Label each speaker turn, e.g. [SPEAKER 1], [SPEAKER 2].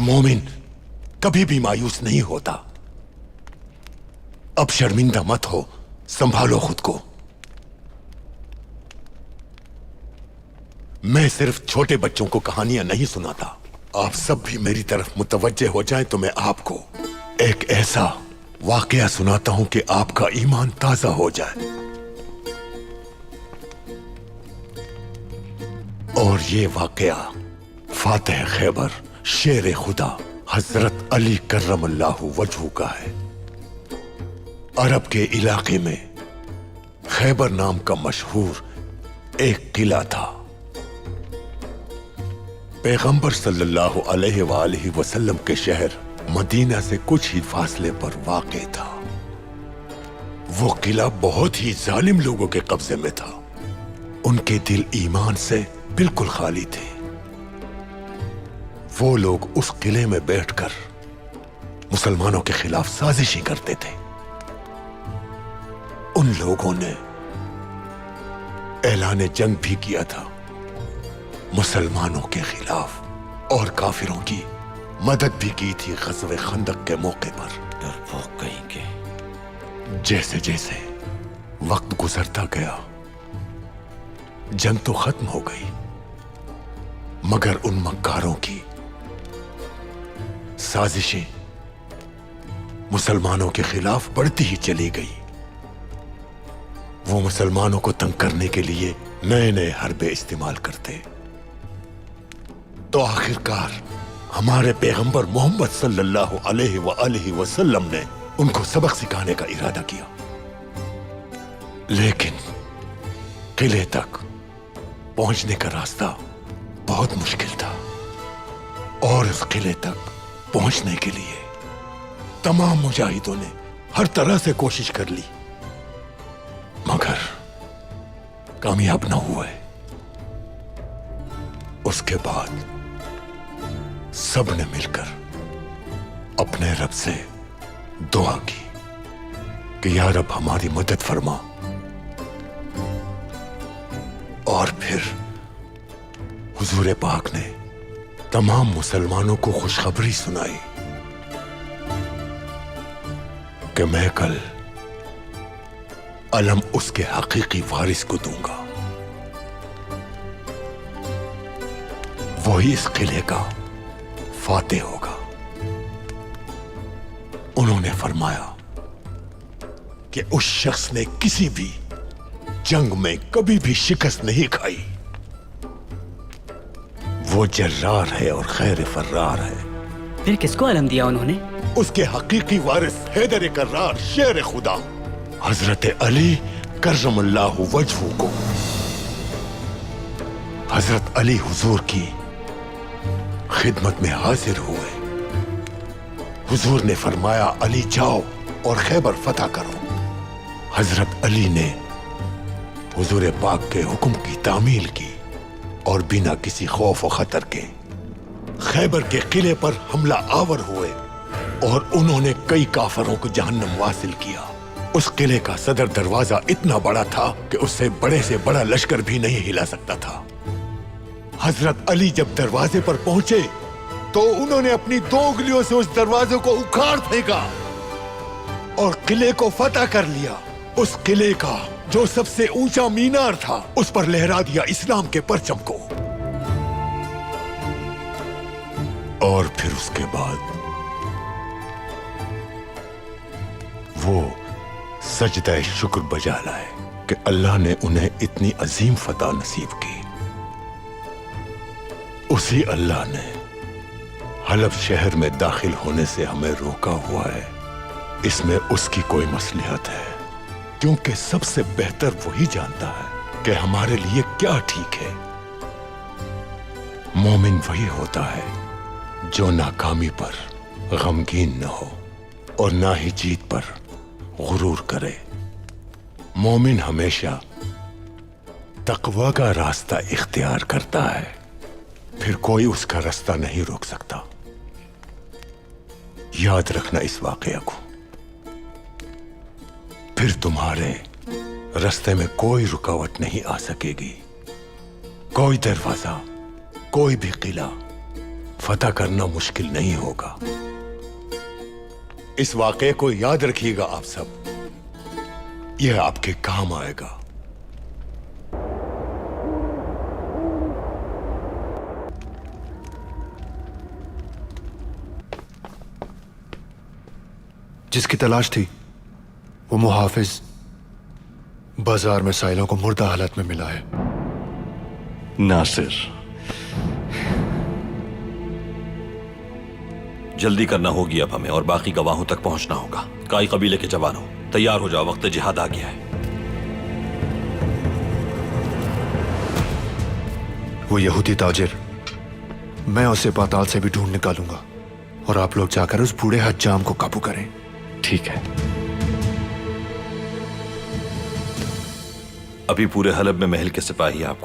[SPEAKER 1] एक मोमिन कभी भी मायूस नहीं होता। अब शर्मिंदा मत हो, संभालो खुद को। मैं सिर्फ छोटे बच्चों को कहानियां नहीं सुनाता। आप सब भी मेरी तरफ मुतवज्जे हो जाएं तो मैं आपको एक ऐसा वाकया सुनाता हूं कि आपका ईमान ताजा हो जाए। और ये वाकया फातेह खैबर शेर खुदा हजरत अली कर्रमल्लाहु वजहू का है। अरब के इलाके में खैबर नाम का मशहूर एक किला था। पैगंबर सल्लल्लाहु अलैहि वसल्लम के शहर मदीना से कुछ ही फासले पर वाक़े था। वो किला बहुत ही जालिम लोगों के कब्जे में था। उनके दिल ईमान से बिल्कुल खाली थे। वो लोग उस किले में बैठकर मुसलमानों के खिलाफ साजिशें करते थे। उन लोगों ने ऐलान जंग भी किया था मुसलमानों के खिलाफ और काफिरों की मदद भी की थी ग़ज़वे खंदक के मौके पर।
[SPEAKER 2] डरपोक कहीं के।
[SPEAKER 1] जैसे जैसे वक्त गुजरता गया जंग तो खत्म हो गई, मगर उन मक्कारों की साजिशें मुसलमानों के खिलाफ बढ़ती ही चली गई। वो मुसलमानों को तंग करने के लिए नए नए हरबे इस्तेमाल करते। तो आखिरकार हमारे पैगंबर मोहम्मद सल्लल्लाहु अलैहि वसल्लम ने उनको सबक सिखाने का इरादा किया। लेकिन किले तक पहुंचने का रास्ता बहुत मुश्किल था और इस किले तक पहुंचने के लिए तमाम मुजाहिदों ने हर तरह से कोशिश कर ली, मगर कामयाब न हुए। उसके बाद सब ने मिलकर अपने रब से दुआ की कि या रब हमारी मदद फरमा। और फिर हुजूर पाक ने तमाम मुसलमानों को खुशखबरी सुनाई कि मैं कल अलम उसके हकीकी वारिस को दूंगा। वही इस किले का फातेह होगा। उन्होंने फरमाया कि उस शख्स ने किसी भी जंग में कभी भी शिकस्त नहीं खाई। वो जर्रार है और खैर फर्रार है।
[SPEAKER 3] फिर किसको अलम दिया उन्होंने?
[SPEAKER 1] उसके हकीकी वारिस हैदर कर्रार शेर खुदा हजरत अली कर्रमल्लाहु वजहू को। हजरत अली हुजूर की खिदमत में हाजिर हुए। हुजूर ने फरमाया अली जाओ और खैबर फतह करो। हजरत अली ने हुजूर पाक के हुक्म की तामील की और बिना किसी खौफ और खतर के खैबर के किले पर हमला आवर हुए और उन्होंने कई काफरों को जहन्नम वासिल किया। उस किले का सदर दरवाजा इतना बड़ा था कि उससे बड़े से बड़ा लश्कर भी नहीं हिला सकता था। हजरत अली जब दरवाजे पर पहुंचे तो उन्होंने अपनी 2 उंगलियों से उस दरवाजे को उखाड़ फेंका और किले को फतह कर लिया। उस किले का जो सबसे ऊंचा मीनार था उस पर लहरा दिया इस्लाम के परचम को। और फिर उसके बाद वो सजदा शुक्र बजा लाए कि अल्लाह ने उन्हें इतनी अजीम फतह नसीब की। उसी अल्लाह ने हलब शहर में दाखिल होने से हमें रोका हुआ है। इसमें उसकी कोई मसलिहत है, क्योंकि सबसे बेहतर वही जानता है कि हमारे लिए क्या ठीक है। मोमिन वही होता है जो नाकामी पर गमगीन न हो और ना ही जीत पर गुरूर करे। मोमिन हमेशा तकवा का रास्ता इख्तियार करता है, फिर कोई उसका रास्ता नहीं रोक सकता। याद रखना इस वाकया को। फिर तुम्हारे रास्ते में कोई रुकावट नहीं आ सकेगी। कोई दरवाजा, कोई भी किला فتح کرنا مشکل نہیں ہوگا. اس واقعے کو یاد رکھیے گا آپ سب. یہ آپ کے کام آئے گا.
[SPEAKER 3] جس کی تلاش تھی وہ محافظ بازار میں سائلوں کو مردہ حالت میں ملا ہے.
[SPEAKER 2] ناصر، جلدی کرنا ہوگی اب ہمیں، اور باقی گواہوں تک پہنچنا ہوگا. کائی قبیلے کے جوانوں تیار ہو جاؤ، وقت جہاد آ گیا ہے.
[SPEAKER 3] وہ یہودی تاجر، میں اسے پاتال سے بھی ڈھونڈ نکالوں گا، اور آپ لوگ جا کر اس بوڑھے حجام کو قابو کریں.
[SPEAKER 2] ٹھیک ہے. ابھی پورے حلب میں محل کے سپاہی آپ کو